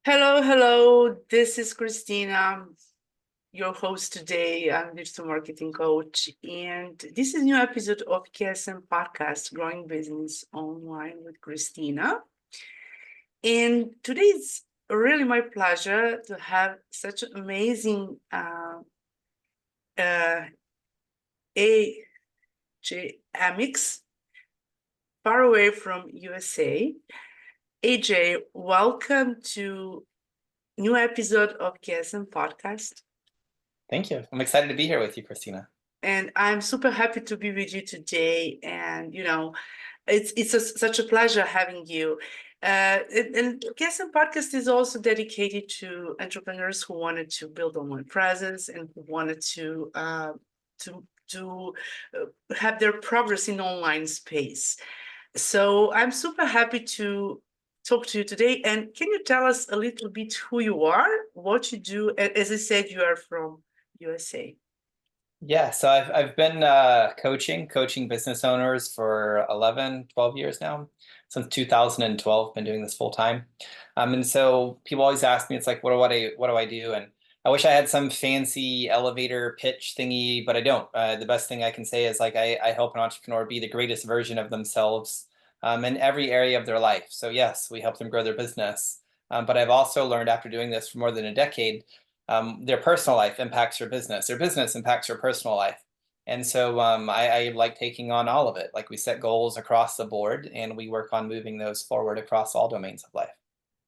Hello, hello. This is Christina, your host today. I'm digital marketing coach, and this is a new episode of KSM podcast, Growing Business Online with Christina. And today it's really my pleasure to have such an amazing uh, AJ Amyx, far away from USA. AJ, welcome to new episode of KSM podcast. Thank you. I'm excited to be here with you, Christina. And I'm super happy to be with you today. And such a pleasure having you. And KSM podcast is also dedicated to entrepreneurs who wanted to build online presence and who wanted to have their progress in online space. So I'm super happy to talk to you today. And can you tell us a little bit who you are, what you do? As I said, you are from USA. Yeah, so I've been coaching business owners for 11, 12 years now. Since 2012, been doing this full time. And so people always ask me, it's like, what do I do? And I wish I had some fancy elevator pitch thingy, but I don't. The best thing I can say is like I help an entrepreneur be the greatest version of themselves in every area of their life. So yes, we help them grow their business. But I've also learned after doing this for more than a decade, their personal life impacts their business impacts their personal life. And so I like taking on all of it. Like we set goals across the board and we work on moving those forward across all domains of life.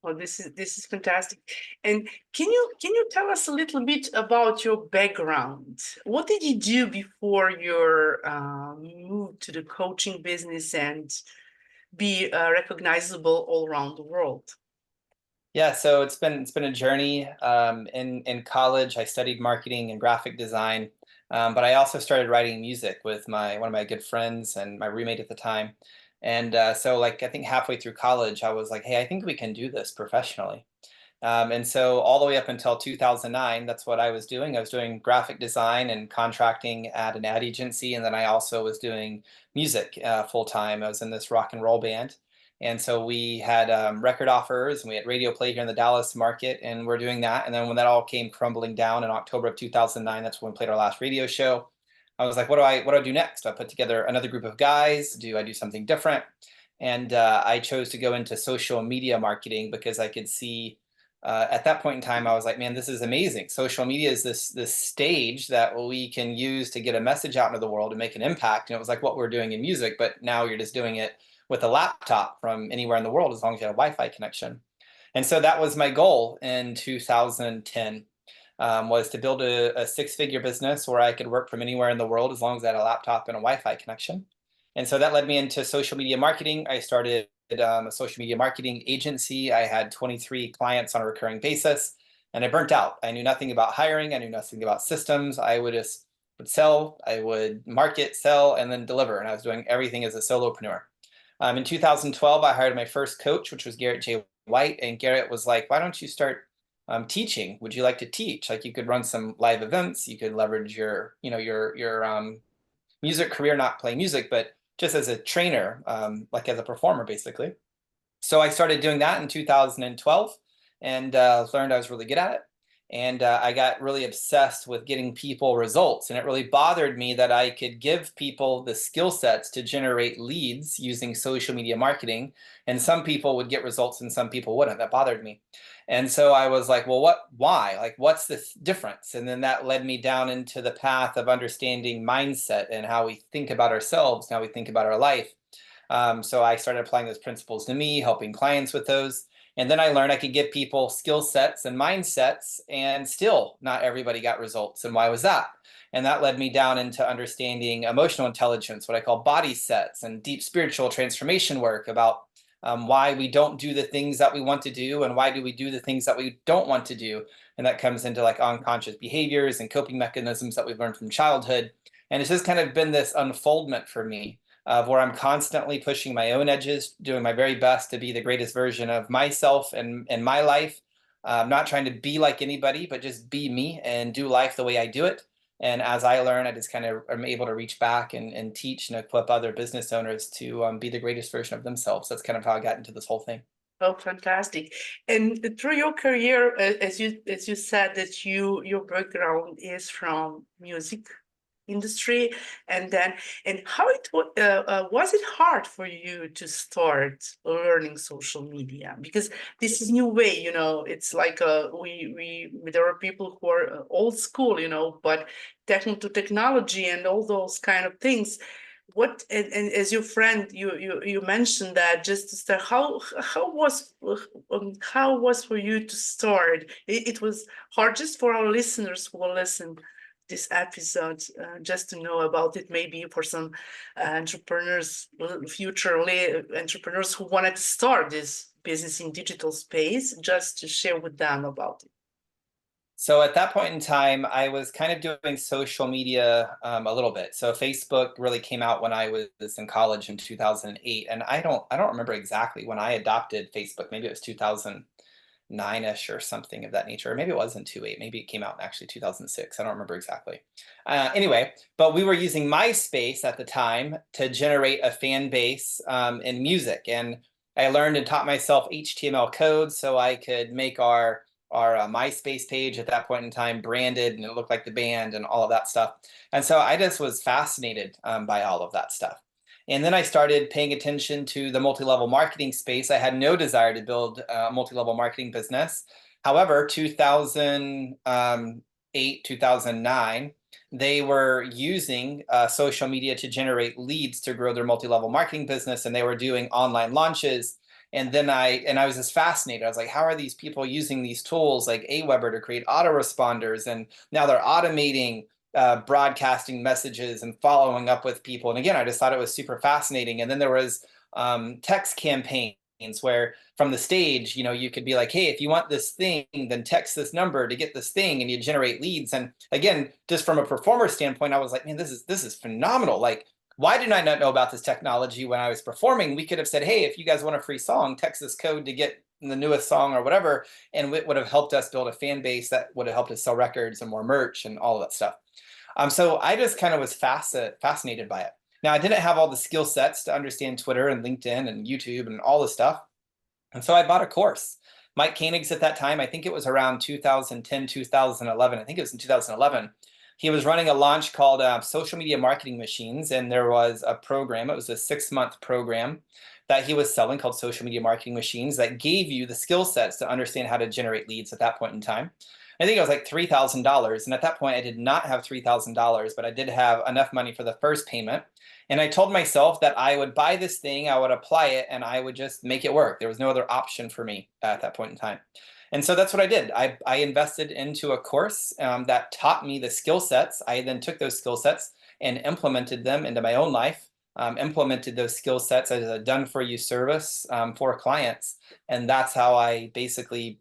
Oh, this is fantastic. And can you tell us a little bit about your background? What did you do before your move to the coaching business and be recognizable all around the world? Yeah, so it's been a journey. In college, I studied marketing and graphic design, but I also started writing music with my one of my good friends and my roommate at the time. And so, like I think halfway through college, I was like, "Hey, I think we can do this professionally." And so, all the way up until 2009, that's what I was doing. I was doing graphic design and contracting at an ad agency, and then I also was doing music full time. I was in this rock and roll band. And so we had record offers and we had radio play here in the Dallas market, and we're doing that. And then when that all came crumbling down in October of 2009, that's when we played our last radio show. I was like, what do I do next? Do I put together another group of guys? Do I do something different? And I chose to go into social media marketing because I could see at that point in time, I was like, man, this is amazing. Social media is this stage that we can use to get a message out into the world and make an impact. And it was like what we're doing in music, but now you're just doing it with a laptop from anywhere in the world as long as you have a Wi-Fi connection. And so that was my goal in 2010, was to build a six-figure business where I could work from anywhere in the world as long as I had a laptop and a Wi-Fi connection. And so that led me into social media marketing. I started a social media marketing agency. I had 23 clients on a recurring basis, and I burnt out. I knew nothing about hiring. I knew nothing about systems. I would sell, I would market, sell, and then deliver. And I was doing everything as a solopreneur. In 2012, I hired my first coach, which was Garrett J. White. And Garrett was like, why don't you start teaching? Would you like to teach? Like you could run some live events. You could leverage your music career, not play music, but just as a trainer, like as a performer, basically. So I started doing that in 2012 and learned I was really good at it. And I got really obsessed with getting people results. And it really bothered me that I could give people the skill sets to generate leads using social media marketing. And some people would get results and some people wouldn't. That bothered me. And so I was like, well, why? Like, what's the difference? And then that led me down into the path of understanding mindset and how we think about ourselves, how we think about our life. So I started applying those principles to me, helping clients with those. And then I learned I could give people skill sets and mindsets, and still not everybody got results. And why was that? And that led me down into understanding emotional intelligence, what I call body sets, and deep spiritual transformation work about why we don't do the things that we want to do and why do we do the things that we don't want to do. And that comes into like unconscious behaviors and coping mechanisms that we've learned from childhood. And it's just kind of been this unfoldment for me of where I'm constantly pushing my own edges, doing my very best to be the greatest version of myself and my life. Not trying to be like anybody, but just be me and do life the way I do it. And as I learn, I just kind of am able to reach back and teach and equip other business owners to be the greatest version of themselves. That's kind of how I got into this whole thing. Oh, fantastic. And through your career, as you said that your background is from music industry, and then and how was it hard for you to start learning social media? Because this is new way, it's like we there are people who are old school, but technical technology and all those kind of things. What and as your friend, you mentioned that just to start, how was for you to start? It was hard just for our listeners who will listen this episode, just to know about it, maybe for some entrepreneurs, future entrepreneurs who wanted to start this business in digital space, just to share with them about it. So at that point in time, I was kind of doing social media a little bit. So Facebook really came out when I was in college in 2008, and I don't remember exactly when I adopted Facebook. Maybe it was 2009-ish or something of that nature. Or maybe it wasn't 2008. Maybe it came out in actually 2006. I don't remember exactly. Anyway, but we were using MySpace at the time to generate a fan base in music, and I learned and taught myself HTML code so I could make our MySpace page at that point in time branded, and it looked like the band and all of that stuff. And so I just was fascinated by all of that stuff. And then I started paying attention to the multi-level marketing space. I had no desire to build a multi-level marketing business. However, 2008, 2009, they were using social media to generate leads to grow their multi-level marketing business, and they were doing online launches. And then I was just fascinated. I was like, how are these people using these tools like Aweber to create autoresponders? And now they're automating broadcasting messages and following up with people. And again, I just thought it was super fascinating. And then there was text campaigns where from the stage, you could be like, hey, if you want this thing, then text this number to get this thing, and you generate leads. And again, just from a performer standpoint, I was like, man, this is phenomenal. Like, why did I not know about this technology when I was performing? We could have said, hey, if you guys want a free song, text this code to get the newest song or whatever. And it would have helped us build a fan base that would have helped us sell records and more merch and all of that stuff. So I just kind of was fascinated by it. Now, I didn't have all the skill sets to understand Twitter and LinkedIn and YouTube and all this stuff. And so I bought a course. Mike Koenig's at that time, I think it was around 2010, 2011. I think it was in 2011. He was running a launch called Social Media Marketing Machines, and there was a program. It was a 6-month program that he was selling called Social Media Marketing Machines that gave you the skill sets to understand how to generate leads at that point in time. I think it was like $3,000. And at that point, I did not have $3,000, but I did have enough money for the first payment. And I told myself that I would buy this thing, I would apply it, and I would just make it work. There was no other option for me at that point in time. And so that's what I did. I invested into a course that taught me the skill sets. I then took those skill sets and implemented them into my own life, implemented those skill sets as a done-for-you service for clients. And that's how I basically,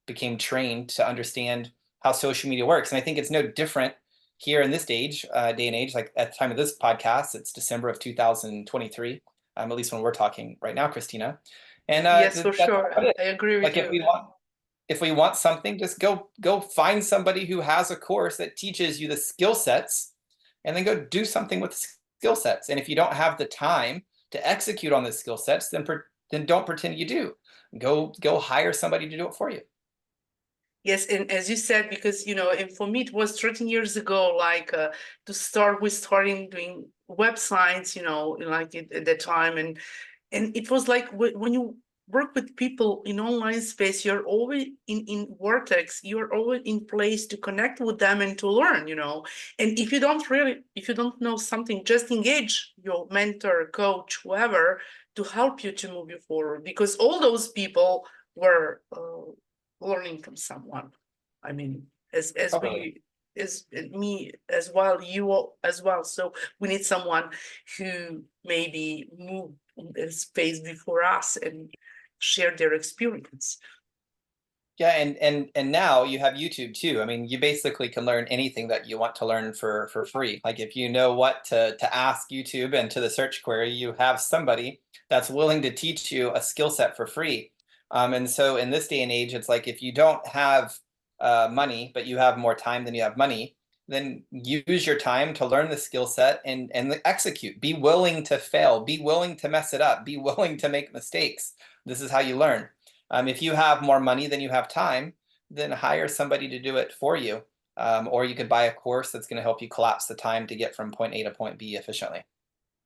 became trained to understand how social media works. And I think it's no different here in this day and age. Like at the time of this podcast, it's December of 2023, at least when we're talking right now, Christina. And Yes, for sure. I agree with like you. if we want something, just go find somebody who has a course that teaches you the skill sets, and then go do something with the skill sets. And if you don't have the time to execute on the skill sets, then don't pretend you do. Go hire somebody to do it for you. Yes, and as you said, because and for me it was 13 years ago, like to start with starting doing websites, like at that time, and it was like when you work with people in online space, you're always in vortex, you're always in place to connect with them and to learn, and if you don't know something, just engage your mentor, coach, whoever, to help you to move you forward, because all those people were learning from someone. I mean, as Totally. we as me as well, you as well. So we need someone who maybe moved in this space before us and share their experience. Yeah, and now you have YouTube too. I mean, you basically can learn anything that you want to learn for free. Like if you know what to ask YouTube and to the search query, you have somebody that's willing to teach you a skill set for free. And so in this day and age, it's like if you don't have money, but you have more time than you have money, then use your time to learn the skill set and execute. Be willing to fail. Be willing to mess it up. Be willing to make mistakes. This is how you learn. If you have more money than you have time, then hire somebody to do it for you. Or you could buy a course that's going to help you collapse the time to get from point A to point B efficiently.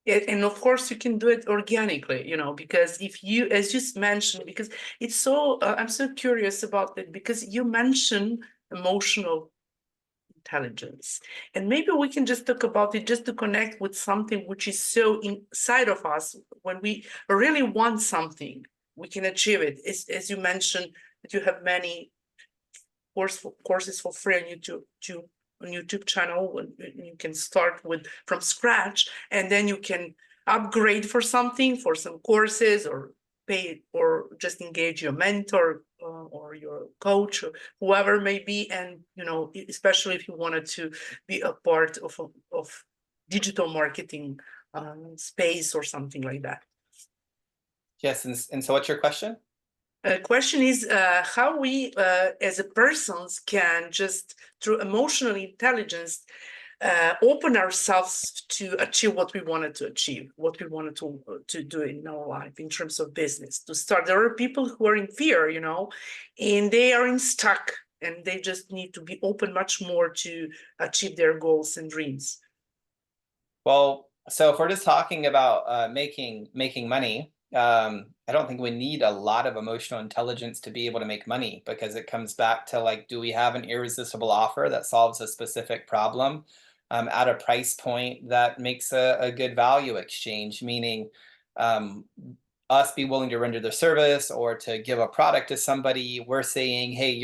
And of course you can do it organically, because if you, as you mentioned, because it's so, I'm so curious about it, because you mentioned emotional intelligence, and maybe we can just talk about it just to connect with something which is so inside of us. When we really want something, we can achieve it. As you mentioned, that you have many courses for free on YouTube channel, and you can start with from scratch, and then you can upgrade for something, for some courses, or pay, or just engage your mentor, or your coach, or whoever may be. And especially if you wanted to be a part of digital marketing space or something like that. Yes, and so what's your question? Question is how we as a persons can just through emotional intelligence open ourselves to achieve what we wanted to achieve, what we wanted to do in our life in terms of business. To start, there are people who are in fear, and they are in stuck, and they just need to be open much more to achieve their goals and dreams. Well, so if we're just talking about making money, I don't think we need a lot of emotional intelligence to be able to make money, because it comes back to, like, do we have an irresistible offer that solves a specific problem at a price point that makes a good value exchange, meaning us be willing to render the service or to give a product to somebody. We're saying, hey,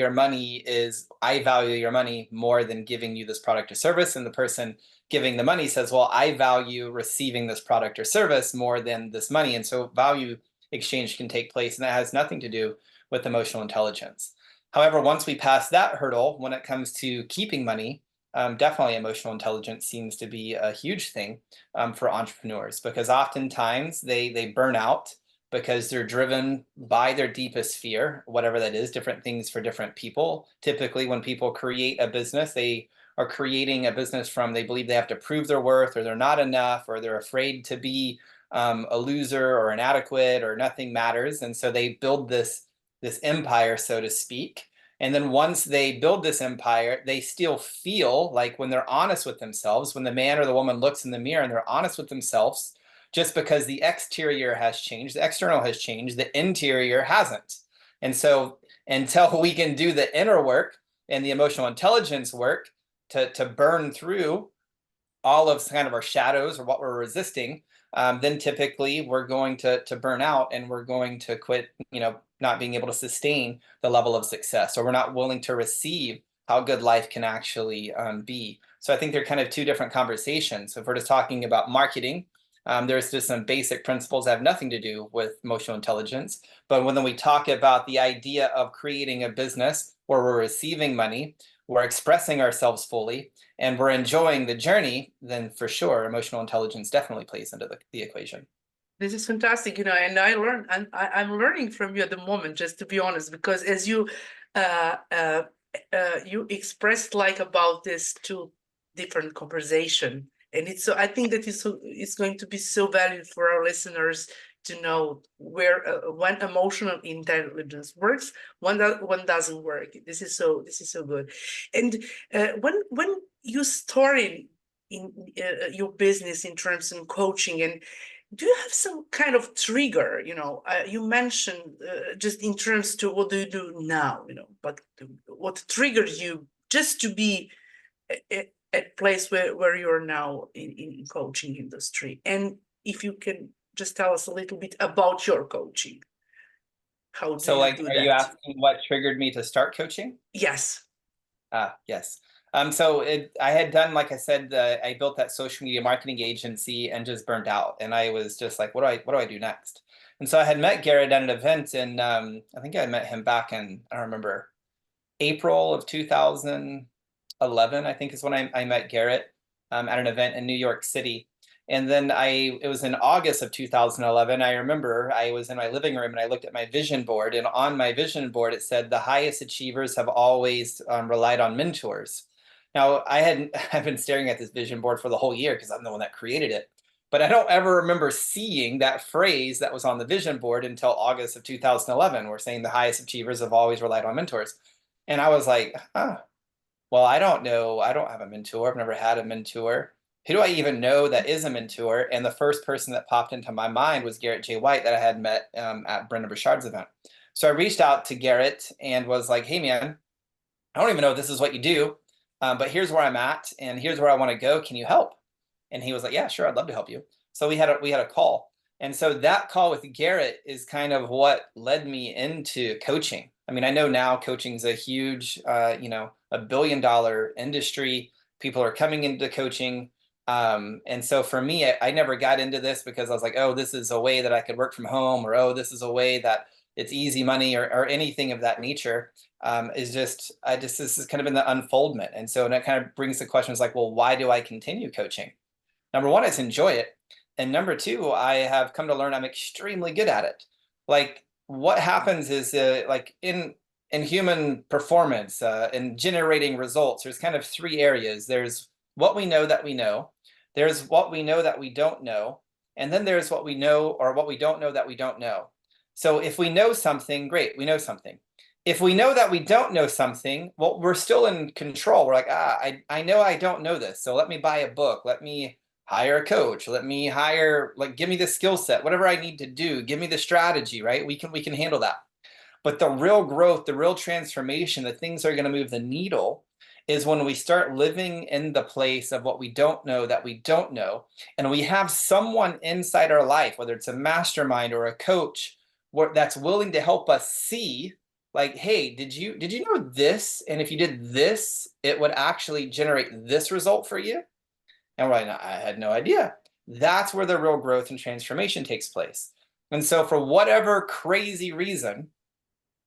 I value your money more than giving you this product or service. And the person giving the money says, well, I value receiving this product or service more than this money. And so value exchange can take place, and that has nothing to do with emotional intelligence. However, once we pass that hurdle, when it comes to keeping money, definitely emotional intelligence seems to be a huge thing for entrepreneurs, because oftentimes they burn out because they're driven by their deepest fear, whatever that is, different things for different people. Typically, when people create a business, they are creating a business from, they believe they have to prove their worth, or they're not enough, or they're afraid to be a loser or inadequate, or nothing matters. And so they build this empire, so to speak. And then once they build this empire, they still feel like, when they're honest with themselves, when the man or the woman looks in the mirror and they're honest with themselves, just because the exterior has changed, the external has changed, the interior hasn't. And so until we can do the inner work and the emotional intelligence work to burn through all of kind of our shadows or what we're resisting, then typically we're going to burn out, and we're going to quit, not being able to sustain the level of success, or we're not willing to receive how good life can actually be. So I think they're kind of two different conversations. So if we're just talking about marketing, there's just some basic principles that have nothing to do with emotional intelligence. But when we talk about the idea of creating a business where we're receiving money, we're expressing ourselves fully, and we're enjoying the journey, then for sure, emotional intelligence definitely plays into the equation. This is fantastic, and I'm learning from you at the moment, just to be honest, because as you you expressed like about this two different conversation, and it's so, I think that it's going to be so valuable for our listeners to know where when emotional intelligence works, when doesn't work. This is so good. And when you started in your business in terms of coaching, and do you have some kind of trigger? You mentioned just in terms to what do you do now, but what triggered you just to be a place where you're now in coaching industry? And if you can just tell us a little bit about your coaching. How do you do that? Are you asking what triggered me to start coaching? Yes. Yes. So I had done, like I said, I built that social media marketing agency and just burnt out. And I was just like, what do I do next? And so I had met Garrett at an event, and I think I met him back in, I don't remember, April of 2011, I think is when I met Garrett at an event in New York City. And then it was in August of 2011. I remember I was in my living room and I looked at my vision board, and on my vision board, it said the highest achievers have always relied on mentors. Now I've been staring at this vision board for the whole year because I'm the one that created it. but I don't ever remember seeing that phrase that was on the vision board until August of 2011. We're saying the highest achievers have always relied on mentors. And I was like, huh, well, I don't know. I don't have a mentor. I've never had a mentor. Who do I even know that is a mentor? And the first person that popped into my mind was Garrett J. White that I had met at Brenda Burchard's event. So I reached out to Garrett and was like, hey, man, I don't even know if this is what you do, but here's where I'm at and here's where I want to go. Can you help? And he was like, yeah, sure, I'd love to help you. So we had a call. And so that call with Garrett is kind of what led me into coaching. I mean, I know now coaching is a huge, $1 billion industry. People are coming into coaching. And so for me, I never got into this because I was like, oh, this is a way that I could work from home, or, oh, this is a way that it's easy money, or anything of that nature. This is kind of in the unfoldment. And so that kind of brings the questions like, well, why do I continue coaching? Number one, is enjoy it. And number two, I have come to learn I'm extremely good at it. Like what happens is like in human performance, in generating results, there's kind of three areas. There's what we know that we know. There's what we know that we don't know. And then there's what we know or what we don't know that we don't know. So if we know something, great, we know something. If we know that we don't know something, well, we're still in control. We're like, I know I don't know this. So let me buy a book. Let me hire a coach. Let me hire, give me the skill set, whatever I need to do. Give me the strategy, right? We can handle that. But the real growth, the real transformation, the things that are going to move the needle is when we start living in the place of what we don't know that we don't know. And we have someone inside our life, whether it's a mastermind or a coach, that's willing to help us see, like, hey, did you know this? And if you did this, it would actually generate this result for you. And right now, I had no idea. That's where the real growth and transformation takes place. And so for whatever crazy reason,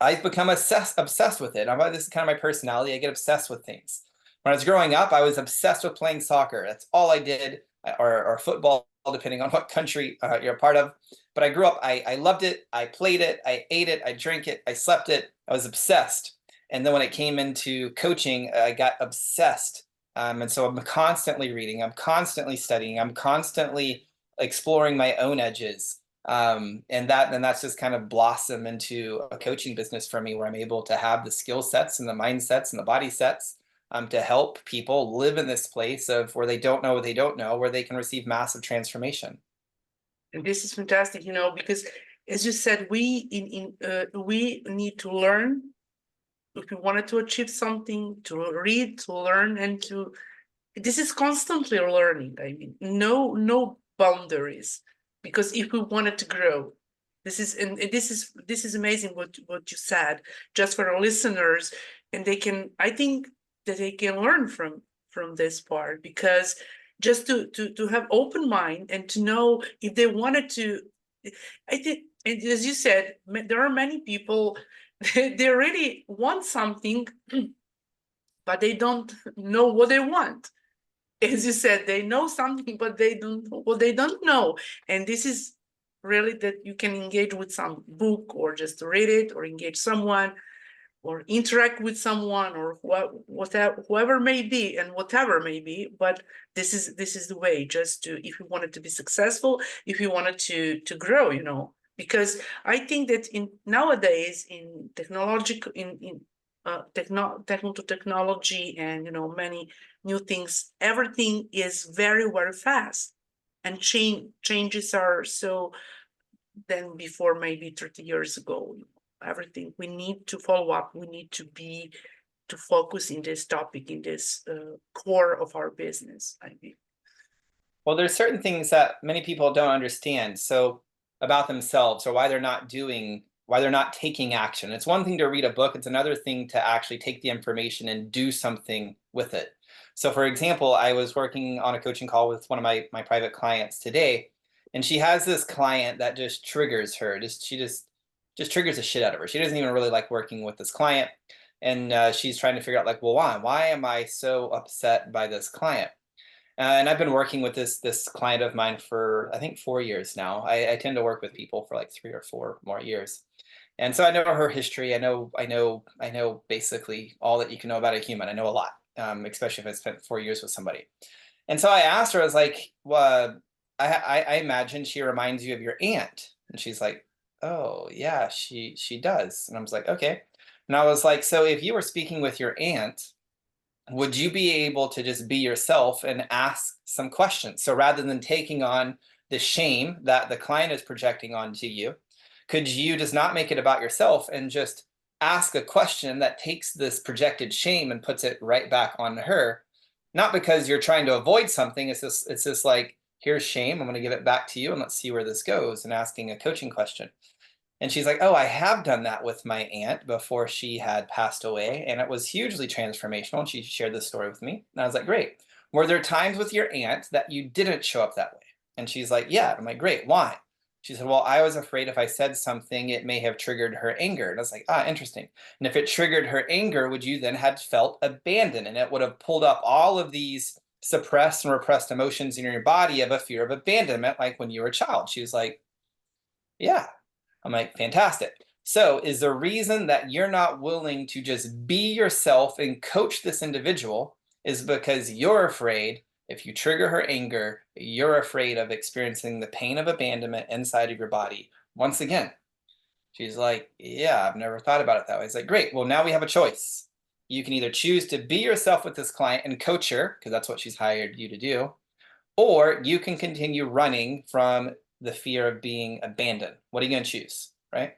I've become obsessed with it. This is kind of my personality. I get obsessed with things. When I was growing up, I was obsessed with playing soccer. That's all I did, or football, depending on what country you're a part of. But I grew up, I loved it. I played it. I ate it. I drank it. I slept it. I was obsessed. And then when it came into coaching, I got obsessed. And so I'm constantly reading. I'm constantly studying. I'm constantly exploring my own edges. And that's just kind of blossomed into a coaching business for me, where I'm able to have the skill sets and the mindsets and the body sets to help people live in this place of where they don't know what they don't know, where they can receive massive transformation. And this is fantastic, because as you said, we need to learn if we wanted to achieve something, to read, to learn, and this is constantly learning. I mean, no boundaries, because if we wanted to grow, this is amazing what you said, just for our listeners, and I think that they can learn from this part, because just to have open mind and to know if they wanted to. I think, and as you said, there are many people they really want something, but they don't know what they want. As you said, they know something, but they don't know. And this is really that you can engage with some book, or just read it, or engage someone, or interact with someone, or whoever may be, and whatever may be. But this is the way, just to, if you wanted to be successful, if you wanted to grow, because I think that nowadays in technological technology, and many new things, everything is very, very fast, and changes are so than before, maybe 30 years ago. Everything we need to follow up, we need to focus in this topic, in this core of our business, I mean. Well, there's certain things that many people don't understand about themselves, or why they're not taking action. It's one thing to read a book. It's another thing to actually take the information and do something with it. So for example, I was working on a coaching call with one of my private clients today, and she has this client that just triggers her. She just triggers the shit out of her. She doesn't even really like working with this client. And she's trying to figure out, like, well, why am I so upset by this client? And I've been working with this client of mine for, I think, 4 years now. I tend to work with people for like 3 or 4 more years. And so I know her history. I know basically all that you can know about a human. I know a lot, especially if I spent 4 years with somebody. And so I asked her, I was like, well, I imagine she reminds you of your aunt. And she's like, oh yeah, she does. And I was like, okay. And I was like, so if you were speaking with your aunt, would you be able to just be yourself and ask some questions? So rather than taking on the shame that the client is projecting onto you, could you just not make it about yourself and just ask a question that takes this projected shame and puts it right back on her? Not because you're trying to avoid something. It's just like, here's shame. I'm going to give it back to you and let's see where this goes, and asking a coaching question. And she's like, oh, I have done that with my aunt before she had passed away. And it was hugely transformational. And she shared this story with me. And I was like, great. Were there times with your aunt that you didn't show up that way? And she's like, yeah. I'm like, great. Why? She said, well, I was afraid if I said something, it may have triggered her anger. And I was like, ah, interesting. And if it triggered her anger, would you then have felt abandoned? And it would have pulled up all of these suppressed and repressed emotions in your body of a fear of abandonment, like when you were a child. She was like, yeah. I'm like, fantastic. So is the reason that you're not willing to just be yourself and coach this individual is because you're afraid if you trigger her anger, you're afraid of experiencing the pain of abandonment inside of your body. Once again, she's like, yeah, I've never thought about it that way. It's like, great. Well, now we have a choice. You can either choose to be yourself with this client and coach her, because that's what she's hired you to do, or you can continue running from the fear of being abandoned. What are you going to choose, right?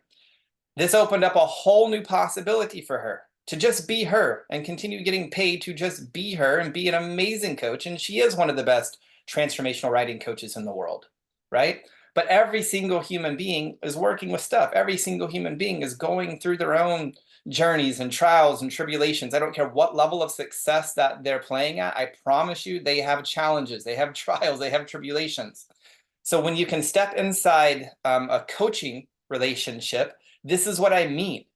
This opened up a whole new possibility for her to just be her and continue getting paid to just be her and be an amazing coach. And she is one of the best transformational writing coaches in the world, right? But every single human being is working with stuff. Every single human being is going through their own journeys and trials and tribulations. I don't care what level of success that they're playing at. I promise you, they have challenges, they have trials, they have tribulations. So when you can step inside a coaching relationship, this is what I mean.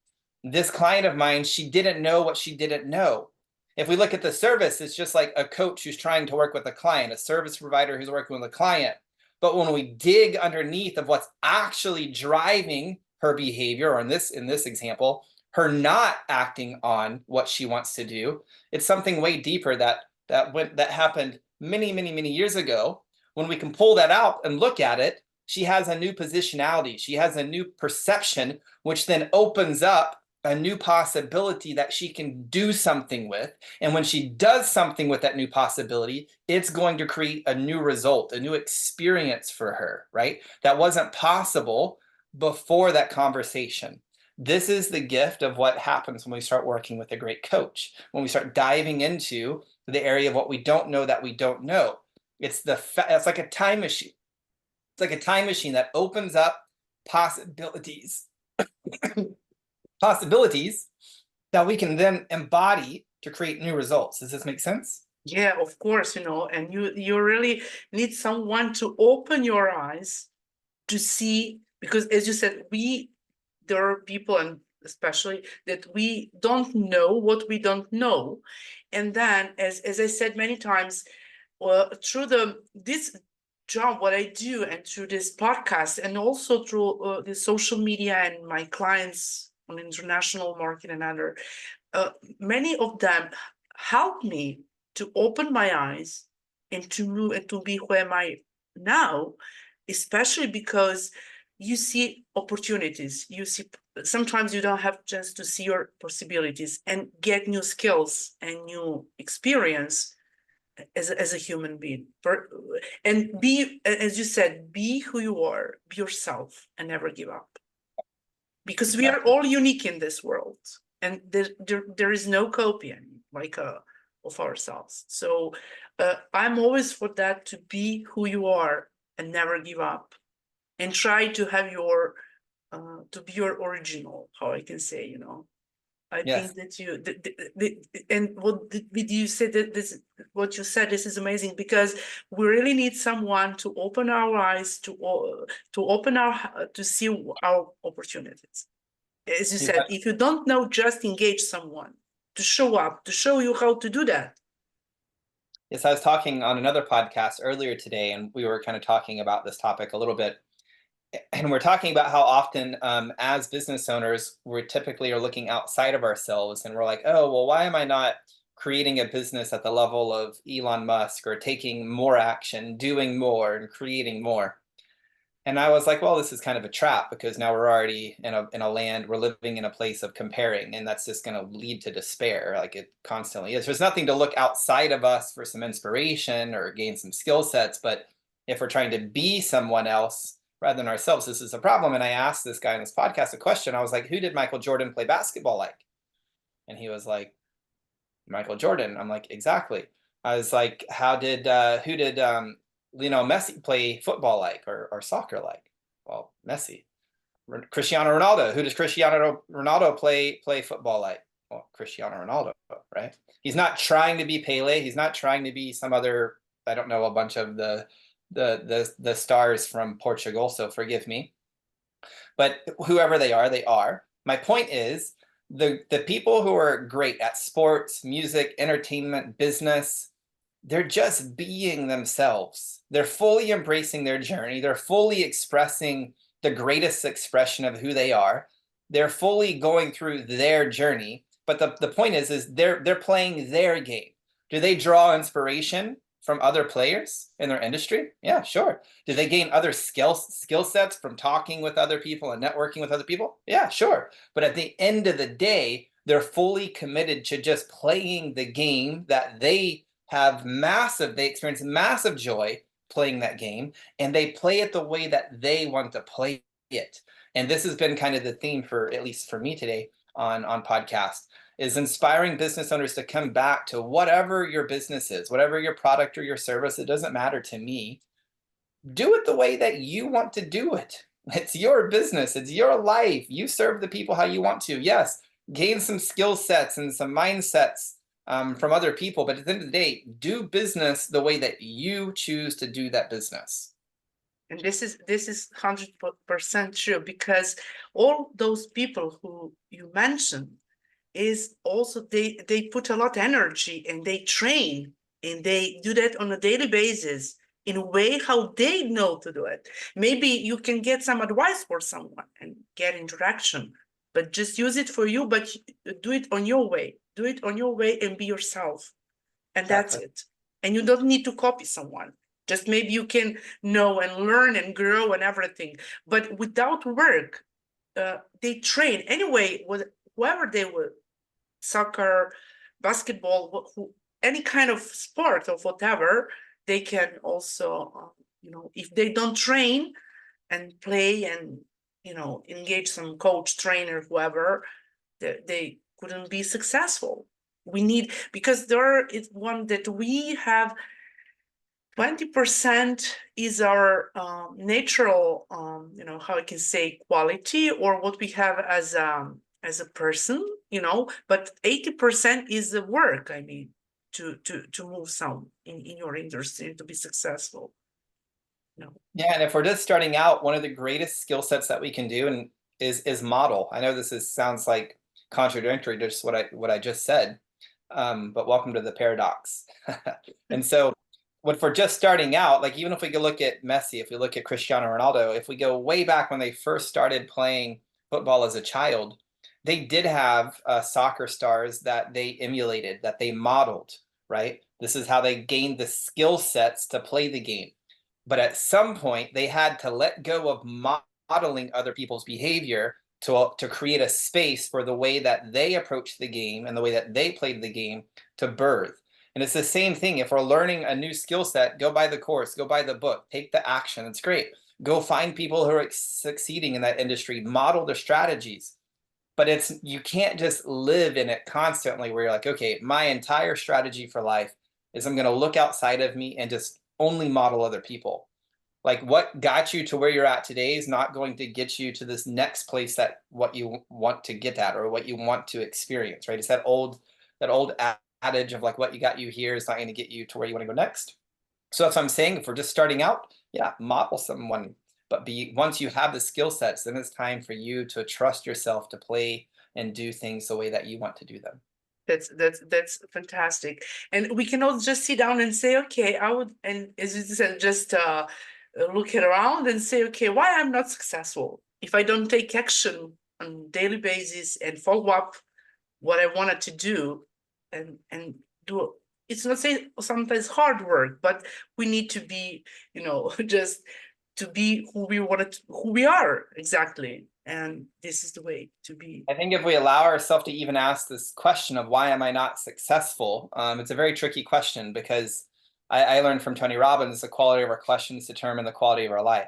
This client of mine, she didn't know what she didn't know. If we look at the service, it's just like a coach who's trying to work with a client, a service provider who's working with a client. But when we dig underneath of what's actually driving her behavior, or in this example, her not acting on what she wants to do, it's something way deeper that happened many years ago. When we can pull that out and look at it, she has a new positionality. She has a new perception, which then opens up a new possibility that she can do something with. And when she does something with that new possibility, it's going to create a new result, a new experience for her, right? That wasn't possible before that conversation. This is the gift of what happens when we start working with a great coach, when we start diving into the area of what we don't know that we don't know. It's like a time machine. It's like a time machine that opens up possibilities, possibilities that we can then embody to create new results. Does this make sense? Yeah, of course, and you really need someone to open your eyes to see, because as you said, there are people, and especially that we don't know what we don't know. And then as I said many times, through this job, what I do, and through this podcast, and also through the social media and my clients on international market and other, many of them help me to open my eyes and to move and to be who am I now, especially because you see opportunities. You see, sometimes you don't have chance to see your possibilities and get new skills and new experience as a human being. And be, as you said, be who you are, be yourself, and never give up. Because we are all unique in this world, and there is no copying of ourselves. So I'm always for that, to be who you are and never give up, and try to have to be your original, how I can say. I Yes. think that and what you said, that what you said, this is amazing, because we really need someone to open our eyes to open to see our opportunities. As you said, if you don't know, just engage someone to show up, to show you how to do that. Yes, I was talking on another podcast earlier today, and we were kind of talking about this topic a little bit. And we're talking about how often, as business owners, we typically are looking outside of ourselves, and we're like, oh, well, why am I not creating a business at the level of Elon Musk, or taking more action, doing more, and creating more. And I was like, well, this is kind of a trap, because now we're already in a land, we're living in a place of comparing, and that's just going to lead to despair, like it constantly is. There's nothing to look outside of us for some inspiration or gain some skill sets, but if we're trying to be someone else rather than ourselves, this is a problem. And I asked this guy in this podcast a question. I was like, who did Michael Jordan play basketball like? And he was like, Michael Jordan. I'm like, exactly. I was like, who did Messi play football like, or soccer like? Well, Messi. Cristiano Ronaldo. Who does Cristiano Ronaldo play football like? Well, Cristiano Ronaldo, right? He's not trying to be Pele. He's not trying to be some other, I don't know, a bunch of the stars from Portugal, so forgive me. But whoever they are, they are. My point is, the people who are great at sports, music, entertainment, business, they're just being themselves. They're fully embracing their journey. They're fully expressing the greatest expression of who they are. They're fully going through their journey. But the point is they're playing their game. Do they draw inspiration from other players in their industry? Yeah, sure. Do they gain other skill sets from talking with other people and networking with other people? Yeah, sure. But at the end of the day, they're fully committed to just playing the game that they experience massive joy playing that game, and they play it the way that they want to play it. And this has been kind of the theme, for at least for me today on podcast, is inspiring business owners to come back to whatever your business is, whatever your product or your service. It doesn't matter to me. Do it the way that you want to do it. It's your business. It's your life. You serve the people how you want to. Yes, gain some skill sets and some mindsets from other people. But at the end of the day, do business the way that you choose to do that business. And this is 100% true, because all those people who you mentioned is also they put a lot of energy, and they train, and they do that on a daily basis in a way how they know to do it. Maybe you can get some advice for someone and get interaction, but just use it for you, but do it on your way. Do it on your way and be yourself. And Exactly. that's it. And you don't need to copy someone. Just maybe you can know and learn and grow and everything. But without work, they train anyway with whoever they were, soccer, basketball, any kind of sport or whatever. They can also, if they don't train and play and, engage some coach, trainer, whoever, they couldn't be successful. We need, because there is one that we have 20% is our natural, how I can say, quality, or what we have as a person, but 80% is the work. I mean, to move some in your industry to be successful. Yeah, and if we're just starting out, one of the greatest skill sets that we can do and is model. I know this sounds like contradictory to just what I just said, but welcome to the paradox. And so, if we're just starting out, like even if we could look at Messi, if we look at Cristiano Ronaldo, if we go way back when they first started playing football as a child, they did have soccer stars that they emulated, that they modeled, right? This is how they gained the skill sets to play the game. But at some point, they had to let go of modeling other people's behavior to create a space for the way that they approached the game and the way that they played the game to birth. And it's the same thing. If we're learning a new skill set, go buy the course, go buy the book, take the action. It's great. Go find people who are succeeding in that industry, model their strategies. But you can't just live in it constantly where you're like, okay, my entire strategy for life is I'm going to look outside of me and just only model other people. Like what got you to where you're at today is not going to get you to this next place that what you want to get at or what you want to experience, right? It's that old adage of like what got you here is not going to get you to where you want to go next. So that's what I'm saying. If we're just starting out, yeah, model someone. But once you have the skill sets, then it's time for you to trust yourself to play and do things the way that you want to do them. That's fantastic. And we can all just sit down and say, okay, I would, and as you said, just look around and say, okay, why I'm not successful? If I don't take action on a daily basis and follow up what I wanted to do, and do, it's not saying sometimes hard work, but we need to be, just to be who we are exactly. And this is the way to be. I think if we allow ourselves to even ask this question of why am I not successful, it's a very tricky question, because I learned from Tony Robbins, the quality of our questions determine the quality of our life.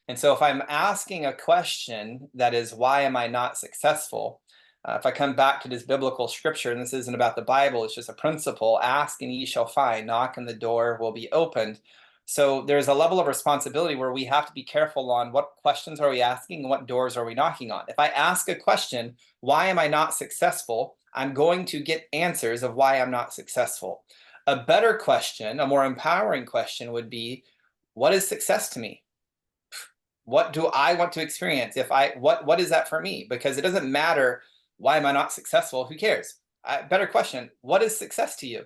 And so if I'm asking a question that is, why am I not successful? If I come back to this biblical scripture, and this isn't about the Bible, it's just a principle: ask and ye shall find, knock and the door will be opened. So there's a level of responsibility where we have to be careful on what questions are we asking and what doors are we knocking on. If I ask a question, why am I not successful? I'm going to get answers of why I'm not successful. A better question, a more empowering question would be, what is success to me? What do I want to experience? What is that for me? Because it doesn't matter, why am I not successful? Who cares? Better question, what is success to you?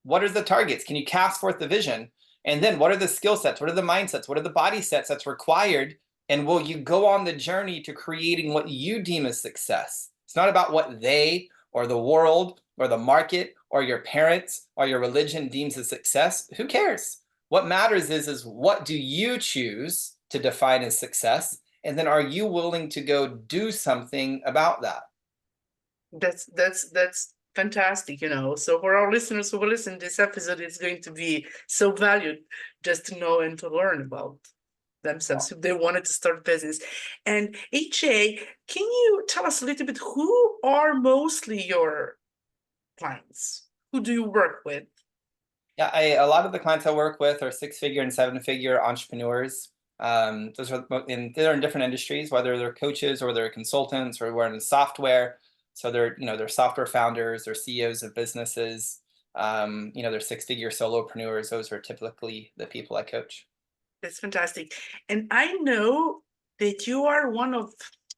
What are the targets? Can you cast forth the vision? And then what are the skill sets? What are the mindsets? What are the body sets that's required? And will you go on the journey to creating what you deem as success? It's not about what they or the world or the market or your parents or your religion deems as success. Who cares? What matters is what do you choose to define as success? And then are you willing to go do something about that? That's fantastic. So for our listeners who will listen, this episode is going to be so valued just to know and to learn about themselves if they wanted to start business. And HA, can you tell us a little bit, who are mostly your clients? Who do you work with? Yeah, a lot of the clients I work with are 6-figure and 7-figure entrepreneurs. They're in different industries, whether they're coaches or they're consultants or we're in software. So they're software founders, they're CEOs of businesses. They're 6-figure solopreneurs. Those are typically the people I coach. That's fantastic. And I know that you are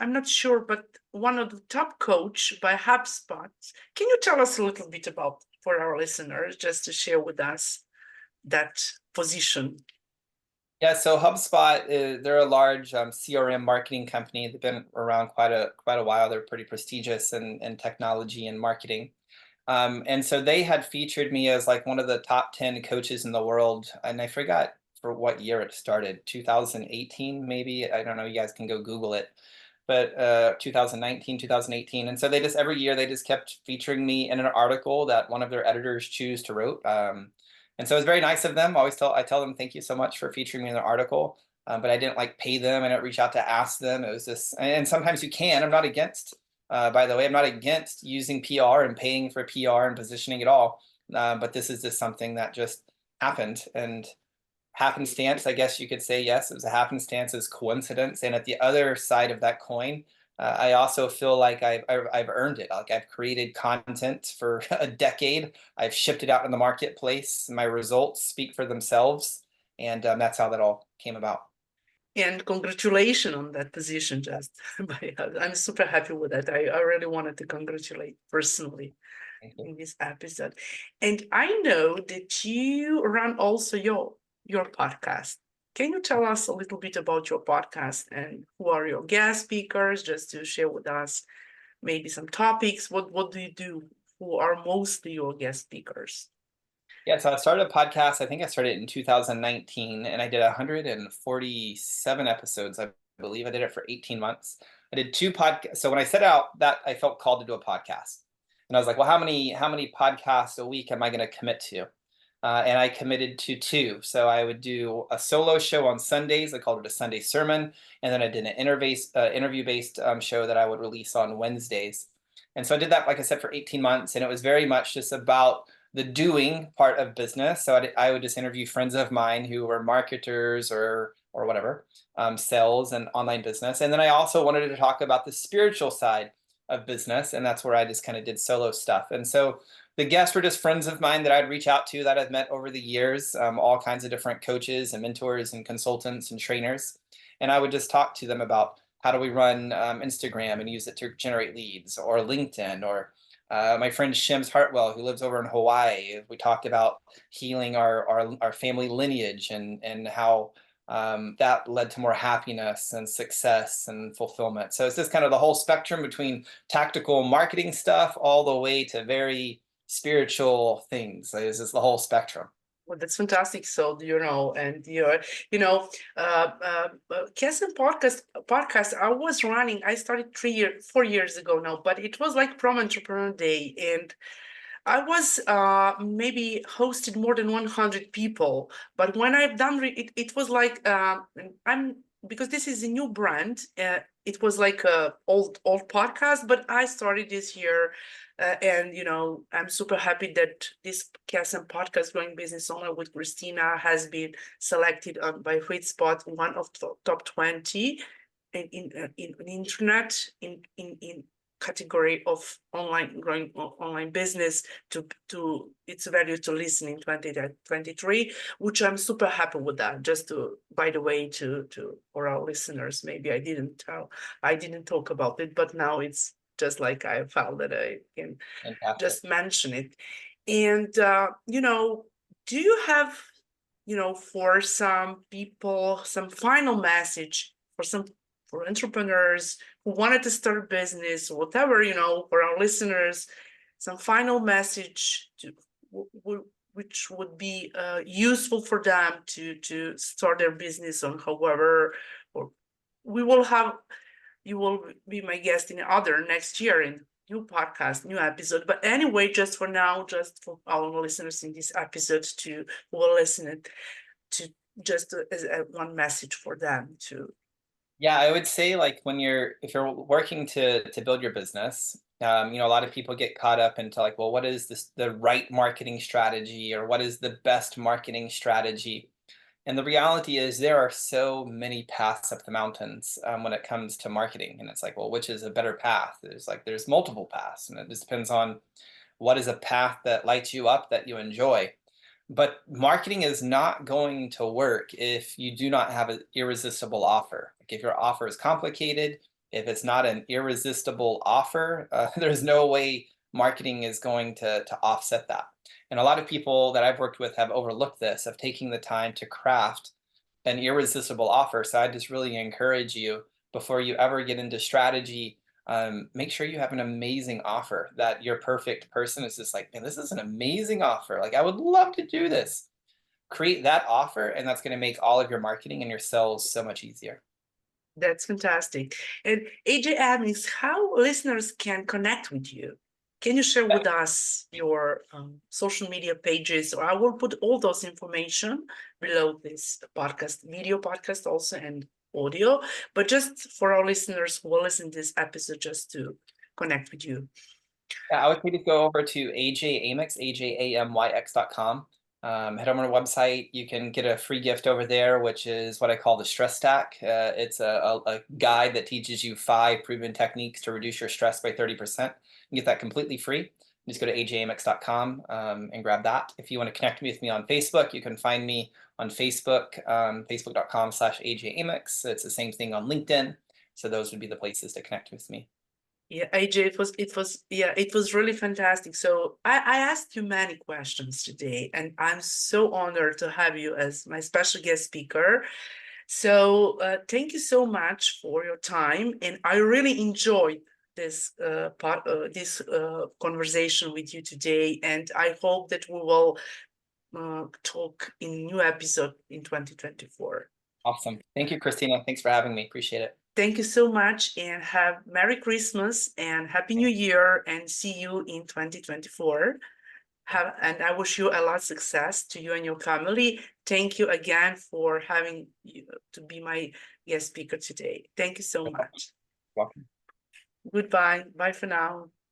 I'm not sure, but one of the top coach by HubSpot. Can you tell us a little bit about, for our listeners, just to share with us that position? Yeah, so HubSpot, they're a large CRM marketing company. They've been around quite a while. They're pretty prestigious in technology and marketing. And so they had featured me as like one of the top 10 coaches in the world. And I forgot for what year it started, 2018, maybe. I don't know. You guys can go Google it. But 2019, 2018. And so every year they just kept featuring me in an article that one of their editors to wrote. And so it's very nice of them. I tell them, thank you so much for featuring me in their article. But I didn't like pay them. I didn't reach out to ask them. It was just, and sometimes you can. I'm not against, by the way, I'm not against using PR and paying for PR and positioning at all. But this is just something that just happened. And happenstance, I guess you could say. Yes, it was a happenstance, it's coincidence. And at the other side of that coin, I also feel like I've earned it. Like I've created content for a decade. I've shipped it out in the marketplace. My results speak for themselves. And that's how that all came about. And congratulations on that position, just I'm super happy with that. I really wanted to congratulate personally in this episode. And I know that you run also your podcast. Can you tell us a little bit about your podcast and who are your guest speakers, just to share with us maybe some topics? What do you do? Who are mostly your guest speakers? Yeah, so I started a podcast. I think I started in 2019, and I did 147 episodes. I believe I did it for 18 months. I did 2 podcasts. So when I set out that, I felt called to do a podcast, and I was like, well, how many podcasts a week am I going to commit to? And I committed to 2. So I would do a solo show on Sundays. I called it a Sunday sermon, and then I did an interview-based show that I would release on Wednesdays. And so I did that, like I said, for 18 months, and it was very much just about the doing part of business. So I would just interview friends of mine who were marketers or whatever, sales and online business. And then I also wanted to talk about the spiritual side of business. And that's where I just kind of did solo stuff. And so the guests were just friends of mine that I'd reach out to that I've met over the years, all kinds of different coaches and mentors and consultants and trainers. And I would just talk to them about how do we run Instagram and use it to generate leads, or LinkedIn, or my friend Shims Hartwell, who lives over in Hawaii. We talked about healing our family lineage and how that led to more happiness and success and fulfillment. So it's just kind of the whole spectrum between tactical marketing stuff all the way to very spiritual things. It's just the whole spectrum. Well, that's fantastic. So, and Kesson podcast, I was running, I started 4 years ago now, but it was like Prom Entrepreneur Day. And I was maybe hosted more than 100 people, but when I've done it was like I'm because this is a new brand. It was like a old podcast, but I started this year, and I'm super happy that this Kesson podcast, Growing Business Owner with Christina, has been selected by HubSpot, one of top 20 in internet in category of growing online business to its value to listen in 2023, which I'm super happy with that. Just to, by the way, to for our listeners, maybe I didn't talk about it, but now it's just like I felt that I can Fantastic. just mention it. And do you have for some people some final message for entrepreneurs who wanted to start a business or whatever, for our listeners, some final message which would be useful for them to start their business on, however, or you will be my guest in other next year in new podcast, new episode. But anyway, just for now, just for our listeners in this episode who will listen it, to just as one message for them to. Yeah, I would say like if you're working to build your business, a lot of people get caught up into like, well, what is the right marketing strategy, or what is the best marketing strategy? And the reality is there are so many paths up the mountains when it comes to marketing. And it's like, well, which is a better path? There's multiple paths, and it just depends on what is a path that lights you up, that you enjoy. But marketing is not going to work if you do not have an irresistible offer. Like if your offer is complicated, if it's not an irresistible offer, there's no way marketing is going to offset that. And a lot of people that I've worked with have overlooked this, of taking the time to craft an irresistible offer. So I just really encourage you, before you ever get into strategy, make sure you have an amazing offer, that your perfect person is just like, man, this is an amazing offer. Like, I would love to do this. Create that offer, and that's going to make all of your marketing and your sales so much easier. That's fantastic. And AJ Amyx, how listeners can connect with you? Can you share with us your social media pages? Or I will put all those information below this podcast, video podcast also, and audio. But just for our listeners who will listen to this episode, just to connect with you. Yeah, I would say to go over to AJAmyx, AJAMYX.com. Head over to the website. You can get a free gift over there, which is what I call the stress stack. It's a guide that teaches you 5 proven techniques to reduce your stress by 30%. You get that completely free. Just go to AJAmyx.com and grab that. If you want to connect with me on Facebook, you can find me on Facebook, facebook.com/AJAmyx. It's the same thing on LinkedIn. So those would be the places to connect with me. Yeah, AJ, it was really fantastic. So I asked you many questions today, and I'm so honored to have you as my special guest speaker. So thank you so much for your time, and I really enjoyed this conversation with you today, and I hope that we will talk in new episode in 2024. Awesome. Thank you, Christina. Thanks for having me. Appreciate it. Thank you so much, and have Merry Christmas and Happy New Year, and see you in 2024. And I wish you a lot of success to you and your family. Thank you again for having you to be my guest speaker today. Thank you so much. Welcome. Goodbye. Bye for now.